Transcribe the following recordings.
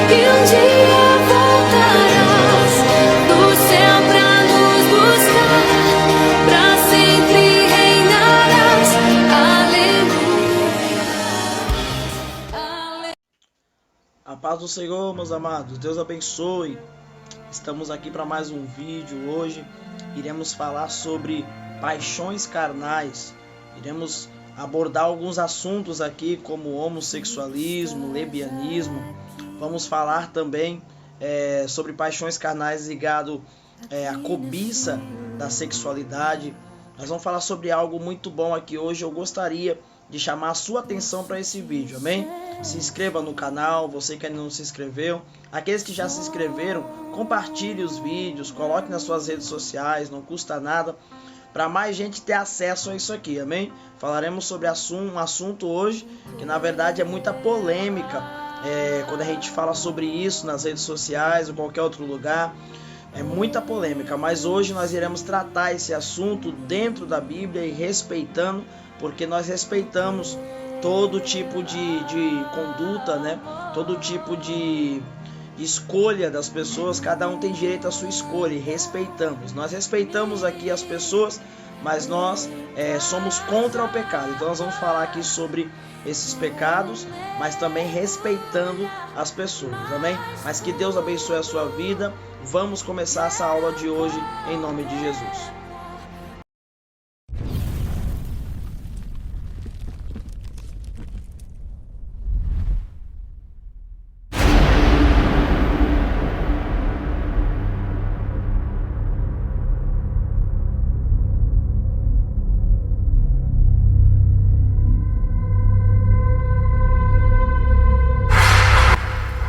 que um dia voltarás do céu pra nos buscar, pra sempre reinarás. Aleluia. A paz do Senhor, meus amados, Deus abençoe. Estamos aqui para mais um vídeo. Hoje iremos falar sobre paixões carnais. Iremos abordar alguns assuntos aqui, como homossexualismo, lesbianismo. Vamos falar também sobre paixões carnais ligado à cobiça da sexualidade. Nós vamos falar sobre algo muito bom aqui hoje. Eu gostaria de chamar a sua atenção para esse vídeo, amém? Se inscreva no canal, você que ainda não se inscreveu. Aqueles que já se inscreveram, compartilhe os vídeos, coloque nas suas redes sociais, não custa nada, para mais gente ter acesso a isso aqui, amém? Falaremos sobre um assunto hoje que na verdade é muita polêmica, quando a gente fala sobre isso nas redes sociais ou qualquer outro lugar, é muita polêmica, mas hoje nós iremos tratar esse assunto dentro da Bíblia e respeitando, porque nós respeitamos todo tipo de conduta, né? Todo tipo de escolha das pessoas, cada um tem direito à sua escolha e respeitamos. Nós respeitamos aqui as pessoas, mas nós somos contra o pecado. Então nós vamos falar aqui sobre esses pecados, mas também respeitando as pessoas, amém? Mas que Deus abençoe a sua vida. Vamos começar essa aula de hoje em nome de Jesus.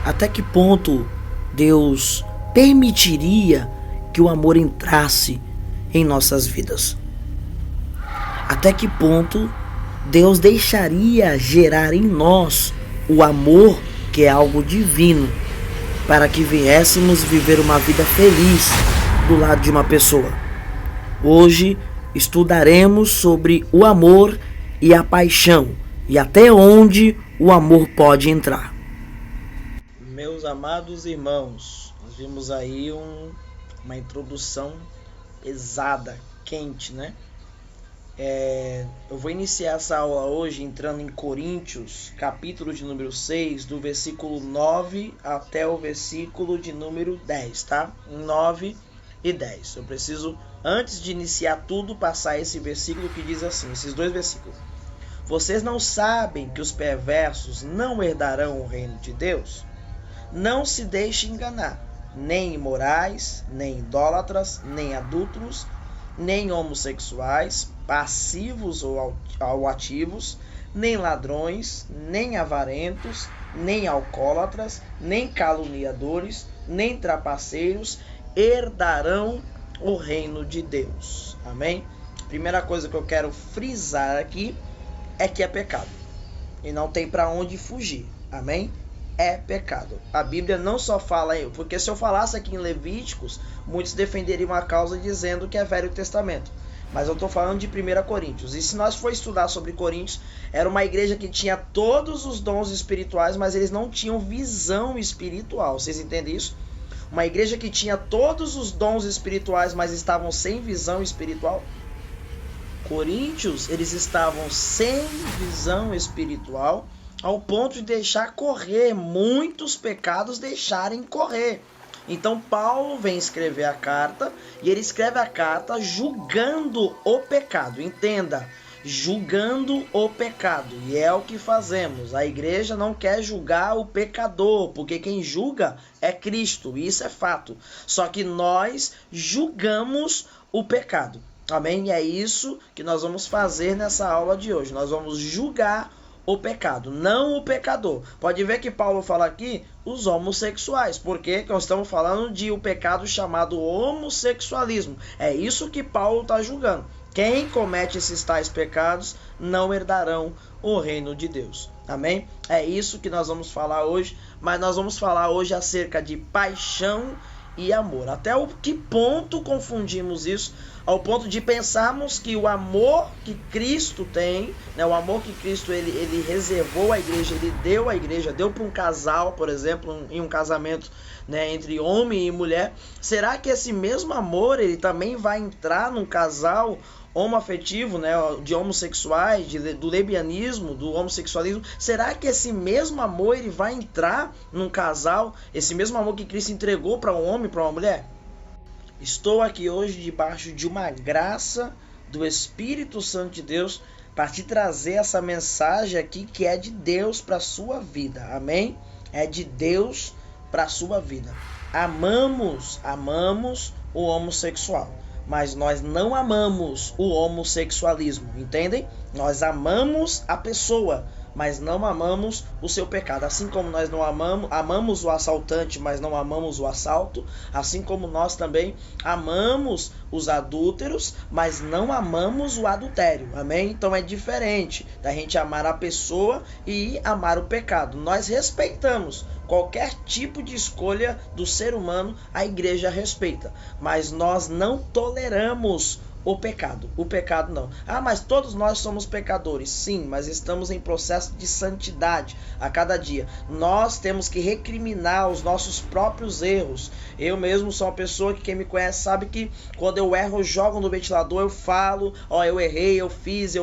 Até que ponto Deus permitiria que o amor entrasse em nossas vidas? Até que ponto Deus deixaria gerar em nós o amor, que é algo divino, para que viéssemos viver uma vida feliz do lado de uma pessoa? Hoje estudaremos sobre o amor e a paixão e até onde o amor pode entrar. Meus amados irmãos, nós vimos aí uma introdução pesada, quente, né? Eu vou iniciar essa aula hoje entrando em Coríntios, capítulo de número 6, do versículo 9 até o versículo de número 10, tá? 9 e 10. Eu preciso, antes de iniciar tudo, passar esse versículo que diz assim, esses dois versículos. Vocês não sabem que os perversos não herdarão o reino de Deus? Não se deixe enganar, nem imorais, nem idólatras, nem adúlteros, nem homossexuais, passivos ou ativos, nem ladrões, nem avarentos, nem alcoólatras, nem caluniadores, nem trapaceiros herdarão o reino de Deus. Amém? Primeira coisa que eu quero frisar aqui é que é pecado e não tem para onde fugir. Amém? É pecado. A Bíblia não só fala, porque se eu falasse aqui em Levíticos, muitos defenderiam a causa dizendo que é Velho Testamento. Mas eu estou falando de 1 Coríntios. E se nós for estudar sobre Coríntios, era uma igreja que tinha todos os dons espirituais, mas eles não tinham visão espiritual. Vocês entendem isso? Uma igreja que tinha todos os dons espirituais, mas estavam sem visão espiritual. Coríntios, eles estavam sem visão espiritual, ao ponto de deixar correr, muitos pecados deixarem correr. Então Paulo vem escrever a carta, e ele escreve a carta julgando o pecado. Entenda, julgando o pecado. E é o que fazemos. A igreja não quer julgar o pecador, porque quem julga é Cristo, e isso é fato. Só que nós julgamos o pecado. Amém? E é isso que nós vamos fazer nessa aula de hoje. Nós vamos julgar o pecado, não o pecador. Pode ver que Paulo fala aqui os homossexuais, porque nós estamos falando de um pecado chamado homossexualismo. É isso que Paulo está julgando. Quem comete esses tais pecados não herdarão o reino de Deus. Amém? É isso que nós vamos falar hoje, mas nós vamos falar hoje acerca de paixão e amor. Até o que ponto confundimos isso? Ao ponto de pensarmos que o amor que Cristo tem, né, o amor que Cristo ele reservou à igreja, ele deu à igreja, deu para um casal, por exemplo, em um casamento, né, entre homem e mulher. Será que esse mesmo amor ele também vai entrar num casal homoafetivo, né, de homossexuais, do lesbianismo, do homossexualismo? Será que esse mesmo amor ele vai entrar num casal? Esse mesmo amor que Cristo entregou para um homem, para uma mulher? Estou aqui hoje debaixo de uma graça do Espírito Santo de Deus para te trazer essa mensagem aqui que é de Deus para a sua vida. Amém? É de Deus para a sua vida. Amamos o homossexual, mas nós não amamos o homossexualismo, entendem? Nós amamos a pessoa, mas não amamos o seu pecado. Assim como nós não amamos o assaltante, mas não amamos o assalto, assim como nós também amamos os adúlteros, mas não amamos o adultério. Amém? Então é diferente da gente amar a pessoa e amar o pecado. Nós respeitamos qualquer tipo de escolha do ser humano, a igreja respeita, mas nós não toleramos o pecado. O pecado não. Ah, mas todos nós somos pecadores. Sim, mas estamos em processo de santidade a cada dia. Nós temos que recriminar os nossos próprios erros. Eu mesmo sou uma pessoa que quem me conhece sabe que quando eu erro, eu jogo no ventilador, eu falo, eu errei, eu fiz.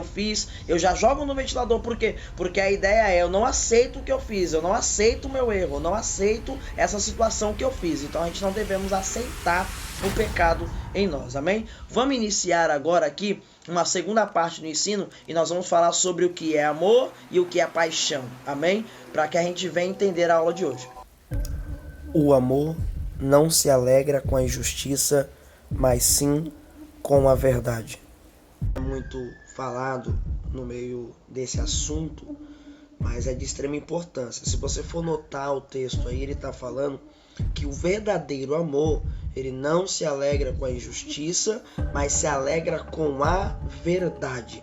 Eu já jogo no ventilador, por quê? Porque a ideia é, eu não aceito o que eu fiz, eu não aceito o meu erro, eu não aceito essa situação que eu fiz. Então a gente não devemos aceitar o pecado em nós, amém? Vamos iniciar agora aqui uma segunda parte do ensino e nós vamos falar sobre o que é amor e o que é paixão, amém? Para que a gente venha entender a aula de hoje. O amor não se alegra com a injustiça, mas sim com a verdade. É muito falado no meio desse assunto, mas é de extrema importância. Se você for notar o texto aí, ele está falando que o verdadeiro amor, ele não se alegra com a injustiça, mas se alegra com a verdade.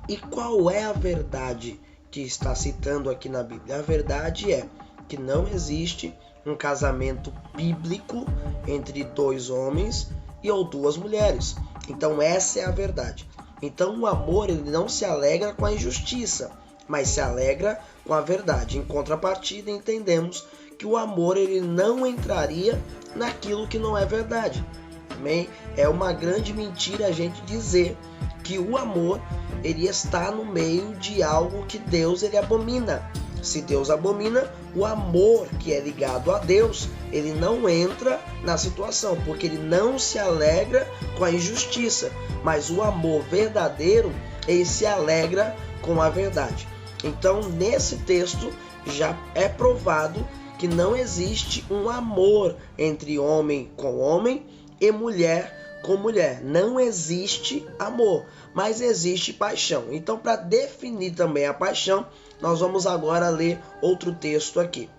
E qual é a verdade que está citando aqui na Bíblia? A verdade é que não existe um casamento bíblico entre dois homens ou duas mulheres. Então essa é a verdade. Então o amor ele não se alegra com a injustiça, mas se alegra com a verdade. Em contrapartida, entendemos que o amor ele não entraria naquilo que não é verdade. Amém? É uma grande mentira a gente dizer que o amor ele está no meio de algo que Deus ele abomina. Se Deus abomina, o amor que é ligado a Deus, ele não entra na situação, porque ele não se alegra com a injustiça, mas o amor verdadeiro, ele se alegra com a verdade. Então, nesse texto, já é provado que não existe um amor entre homem com homem e mulher com mulher. Não existe amor, mas existe paixão. Então, para definir também a paixão, nós vamos agora ler outro texto aqui.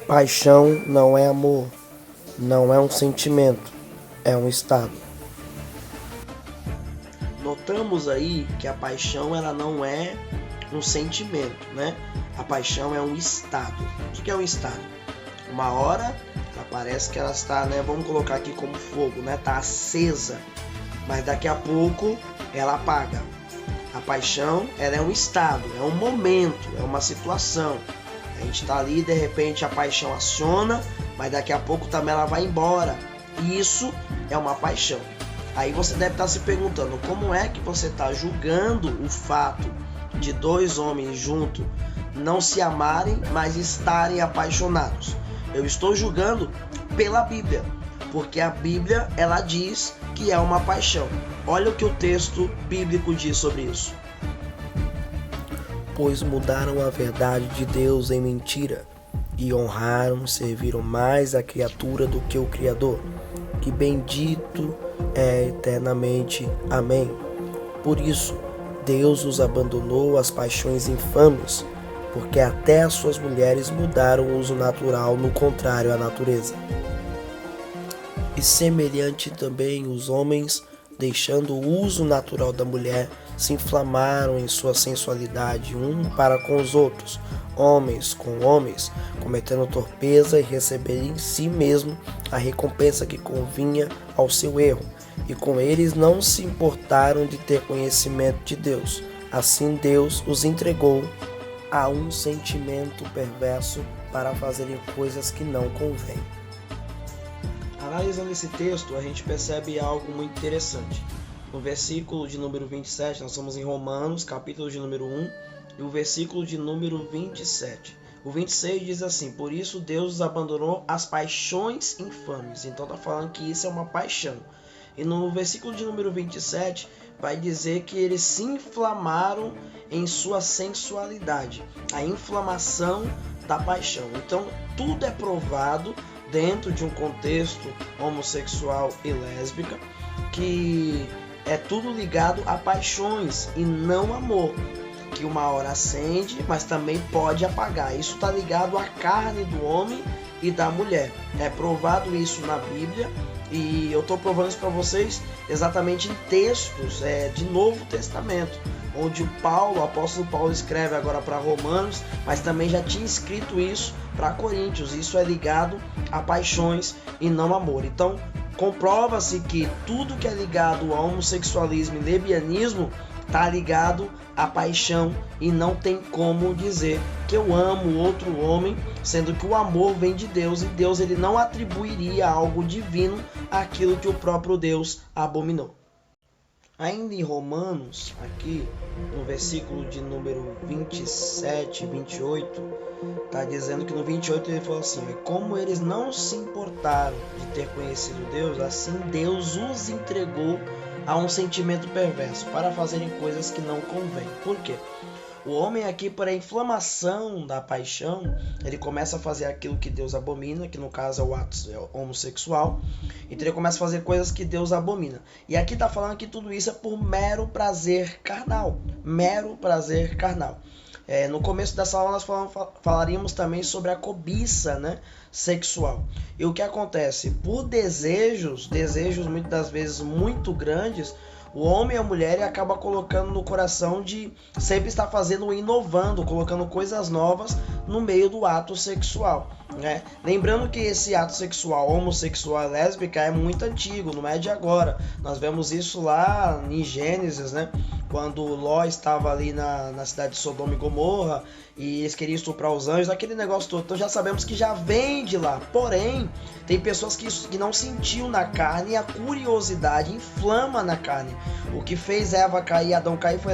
Paixão não é amor, não é um sentimento, é um estado. Notamos aí que a paixão ela não é um sentimento, né? A paixão é um estado. O que é um estado? Uma hora ela parece que ela está, né? Vamos colocar aqui como fogo, né? Está acesa, mas daqui a pouco ela apaga. A paixão ela é um estado, é um momento, é uma situação. A gente está ali, de repente a paixão aciona, mas daqui a pouco também ela vai embora. E isso é uma paixão. Aí você deve estar se perguntando, como é que você está julgando o fato de dois homens juntos não se amarem, mas estarem apaixonados? Eu estou julgando pela Bíblia, porque a Bíblia ela diz que é uma paixão. Olha o que o texto bíblico diz sobre isso. Pois mudaram a verdade de Deus em mentira, e honraram, serviram mais a criatura do que o Criador, que bendito é eternamente. Amém. Por isso, Deus os abandonou às paixões infames, porque até as suas mulheres mudaram o uso natural no contrário à natureza. E semelhante também os homens, deixando o uso natural da mulher, se inflamaram em sua sensualidade um para com os outros, homens com homens, cometendo torpeza e receber em si mesmo a recompensa que convinha ao seu erro. E com eles não se importaram de ter conhecimento de Deus. Assim Deus os entregou a um sentimento perverso para fazerem coisas que não convêm. Analisando esse texto, a gente percebe algo muito interessante. No versículo de número 27, nós estamos em Romanos, capítulo de número 1, e o versículo de número 27. O 26 diz assim: por isso Deus os abandonou às paixões infames. Então está falando que isso é uma paixão. E no versículo de número 27 vai dizer que eles se inflamaram em sua sensualidade. A inflamação da paixão. Então tudo é provado dentro de um contexto homossexual e lésbica, que é tudo ligado a paixões e não amor, que uma hora acende, mas também pode apagar. Isso está ligado à carne do homem e da mulher. É provado isso na Bíblia, e eu estou provando isso para vocês exatamente em textos de Novo Testamento, onde o apóstolo Paulo escreve agora para Romanos, mas também já tinha escrito isso para Coríntios. Isso é ligado a paixões e não amor. Então comprova-se que tudo que é ligado ao homossexualismo e lesbianismo está ligado à paixão, e não tem como dizer que eu amo outro homem, sendo que o amor vem de Deus, e Deus ele não atribuiria algo divino àquilo que o próprio Deus abominou. Ainda em Romanos, aqui no versículo de número 27 e 28, está dizendo que no 28 ele falou assim: como eles não se importaram de ter conhecido Deus, assim Deus os entregou a um sentimento perverso para fazerem coisas que não convêm. Por quê? O homem aqui, por a inflamação da paixão, ele começa a fazer aquilo que Deus abomina, que no caso é o ato homossexual. Então ele começa a fazer coisas que Deus abomina. E aqui está falando que tudo isso é por mero prazer carnal. Mero prazer carnal. No começo dessa aula nós falaríamos também sobre a cobiça, sexual. E o que acontece? Por desejos muitas das vezes muito grandes, o homem e a mulher acaba colocando no coração de sempre estar fazendo, inovando, colocando coisas novas no meio do ato sexual. Lembrando que esse ato sexual, homossexual e lésbica, é muito antigo, não é de agora. Nós vemos isso lá em Gênesis, quando Ló estava ali na cidade de Sodoma e Gomorra, e eles queriam estuprar os anjos, aquele negócio todo. Então já sabemos que já vem de lá. Porém, tem pessoas que não sentiu na carne, e a curiosidade inflama na carne. O que fez Eva cair e Adão cair foi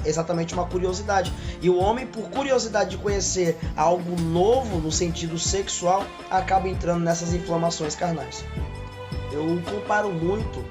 exatamente uma curiosidade. E o homem, por curiosidade de conhecer algo novo no sentido sexual, acaba entrando nessas inflamações carnais. Eu comparo muito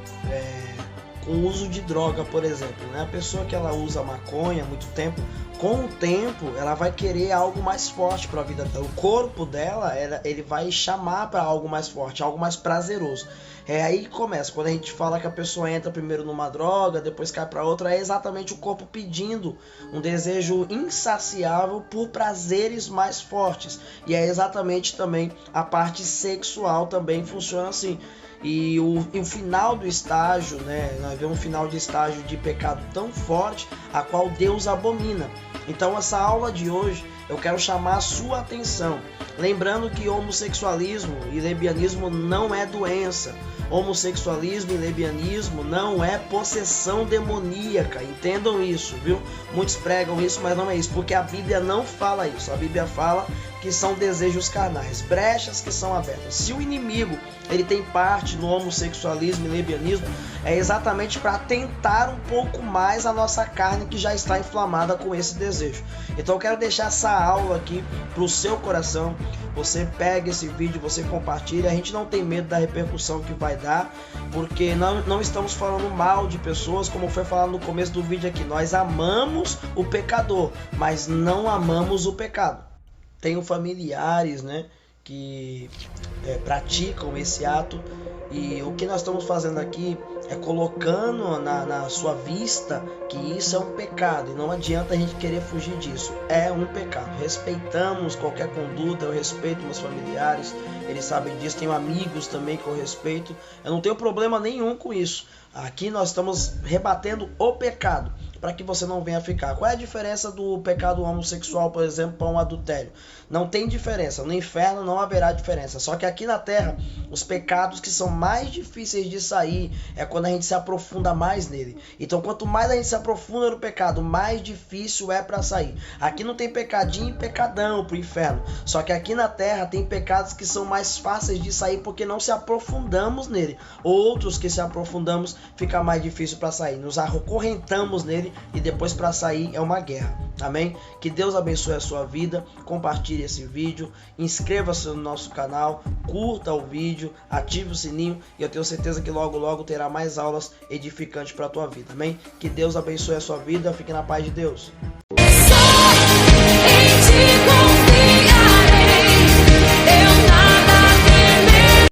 com o uso de droga, por exemplo. A pessoa que ela usa maconha há muito tempo, com o tempo ela vai querer algo mais forte para a vida dela. O corpo dela, ele vai chamar para algo mais forte, algo mais prazeroso. É aí que começa, quando a gente fala que a pessoa entra primeiro numa droga, depois cai para outra, é exatamente o corpo pedindo um desejo insaciável por prazeres mais fortes. E é exatamente também a parte sexual também funciona assim. E o final do estágio, nós vemos um final de estágio de pecado tão forte, a qual Deus abomina. Então essa aula de hoje eu quero chamar a sua atenção, lembrando que homossexualismo e lesbianismo não é doença. Homossexualismo e lesbianismo não é possessão demoníaca, entendam isso, viu? Muitos pregam isso, mas não é isso, porque a Bíblia não fala isso. A Bíblia fala que são desejos carnais, brechas que são abertas. Se o inimigo ele tem parte no homossexualismo e lesbianismo, é exatamente para tentar um pouco mais a nossa carne, que já está inflamada com esse desejo. Então eu quero deixar essa aula aqui para o seu coração. Você pega esse vídeo, você compartilha. A gente não tem medo da repercussão que vai dar, porque não estamos falando mal de pessoas, como foi falado no começo do vídeo aqui. Nós amamos o pecador, mas não amamos o pecado. Tenho familiares, que praticam esse ato, e o que nós estamos fazendo aqui é colocando na sua vista que isso é um pecado, e não adianta a gente querer fugir disso. É um pecado. Respeitamos qualquer conduta, eu respeito meus familiares, eles sabem disso, tenho amigos também que eu respeito, eu não tenho problema nenhum com isso. Aqui nós estamos rebatendo o pecado. para que você não venha ficar. Qual é a diferença do pecado homossexual, por exemplo, para um adultério? Não tem diferença. No inferno não haverá diferença. Só que aqui na terra, os pecados que são mais difíceis de sair é quando a gente se aprofunda mais nele. Então, quanto mais a gente se aprofunda no pecado, mais difícil é para sair. Aqui não tem pecadinho e pecadão pro inferno. Só que aqui na terra tem pecados que são mais fáceis de sair porque não se aprofundamos nele. Outros que se aprofundamos fica mais difícil para sair. Nos acorrentamos nele e depois para sair é uma guerra. Amém? Que Deus abençoe a sua vida. Compartilhe esse vídeo, inscreva-se no nosso canal, curta o vídeo, ative o sininho e eu tenho certeza que logo terá mais aulas edificantes para a tua vida. Amém? Que Deus abençoe a sua vida. Fique na paz de Deus.